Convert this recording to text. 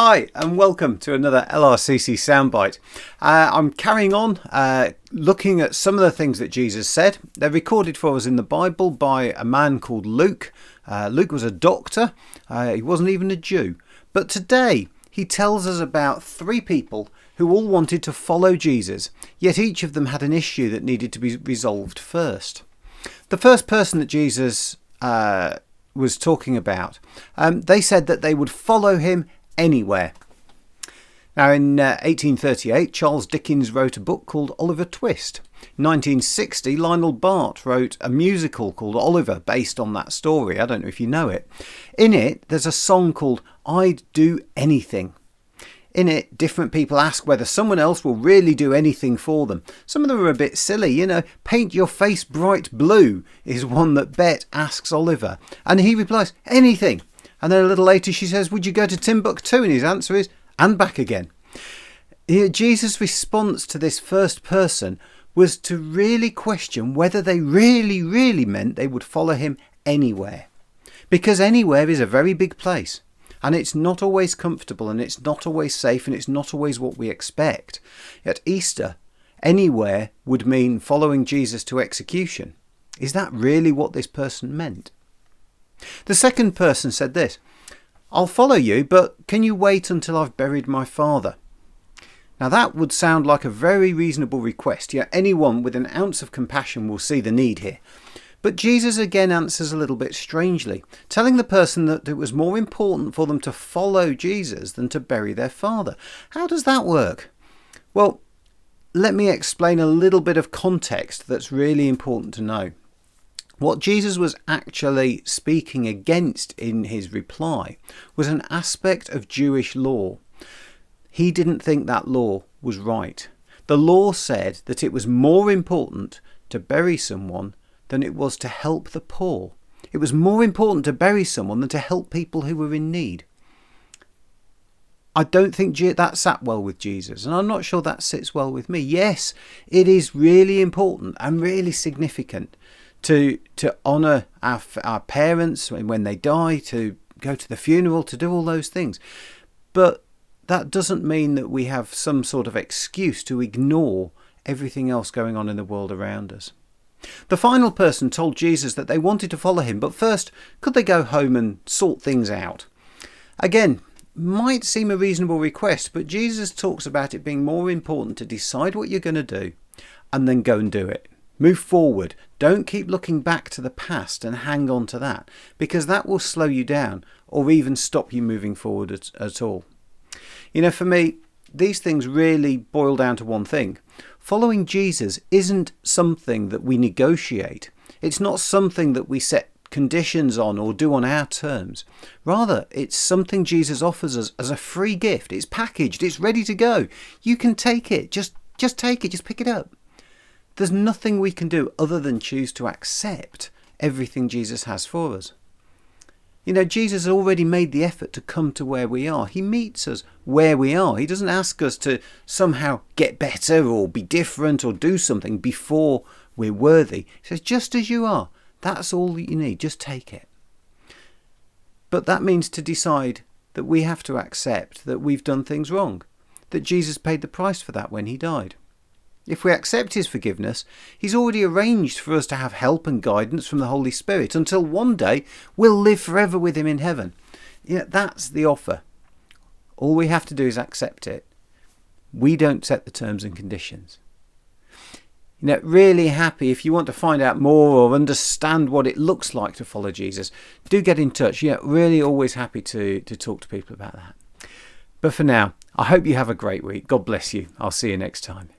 Hi and welcome to another LRCC Soundbite. I'm carrying on looking at some of the things that Jesus said. They're recorded for us in the Bible by a man called Luke. Luke was a doctor. He wasn't even a Jew. But today he tells us about three people who all wanted to follow Jesus, yet each of them had an issue that needed to be resolved first. The first person that Jesus was talking about, they said that they would follow him anywhere. Now in 1838 Charles Dickens wrote a book called Oliver Twist. In 1960 Lionel Bart wrote a musical called Oliver based on that story. I don't know if you know it. In it there's a song called I'd Do Anything. In it, different people ask whether someone else will really do anything for them. Some of them are a bit silly, paint your face bright blue is one that Bet asks Oliver. And he replies, anything. And then a little later she says, would you go to Timbuktu? And his answer is, and back again. Jesus' response to this first person was to really question whether they really meant they would follow him anywhere. Because anywhere is a very big place. And it's not always comfortable, and it's not always safe, and it's not always what we expect. At Easter, anywhere would mean following Jesus to execution. Is that really what this person meant? The second person said this, I'll follow you, but can you wait until I've buried my father? Now that would sound like a very reasonable request. Yeah, anyone with an ounce of compassion will see the need here. But Jesus again answers a little bit strangely, telling the person that it was more important for them to follow Jesus than to bury their father. How does that work? Well, let me explain a little bit of context that's really important to know. What Jesus was actually speaking against in his reply was an aspect of Jewish law. He didn't think that law was right. The law said that it was more important to bury someone than it was to help the poor. It was more important to bury someone than to help people who were in need. I don't think that sat well with Jesus, and I'm not sure that sits well with me. Yes, it is really important and really significant to honour our parents when they die, to go to the funeral, to do all those things. But that doesn't mean that we have some sort of excuse to ignore everything else going on in the world around us. The final person told Jesus that they wanted to follow him, but first, could they go home and sort things out? Again, might seem a reasonable request, but Jesus talks about it being more important to decide what you're going to do and then go and do it. Move forward. Don't keep looking back to the past and hang on to that, because that will slow you down or even stop you moving forward at all. For me, these things really boil down to one thing. Following Jesus isn't something that we negotiate. It's not something that we set conditions on or do on our terms. Rather, it's something Jesus offers us as a free gift. It's packaged. It's ready to go. You can take it. Just take it. Just pick it up. There's nothing we can do other than choose to accept everything Jesus has for us. Jesus has already made the effort to come to where we are. He meets us where we are. He doesn't ask us to somehow get better or be different or do something before we're worthy. He says, just as you are, that's all that you need. Just take it. But that means to decide that we have to accept that we've done things wrong, that Jesus paid the price for that when he died. If we accept his forgiveness, he's already arranged for us to have help and guidance from the Holy Spirit until one day we'll live forever with him in heaven. That's the offer. All we have to do is accept it. We don't set the terms and conditions. Really happy if you want to find out more or understand what it looks like to follow Jesus. Do get in touch. Really always happy to talk to people about that. But for now, I hope you have a great week. God bless you. I'll see you next time.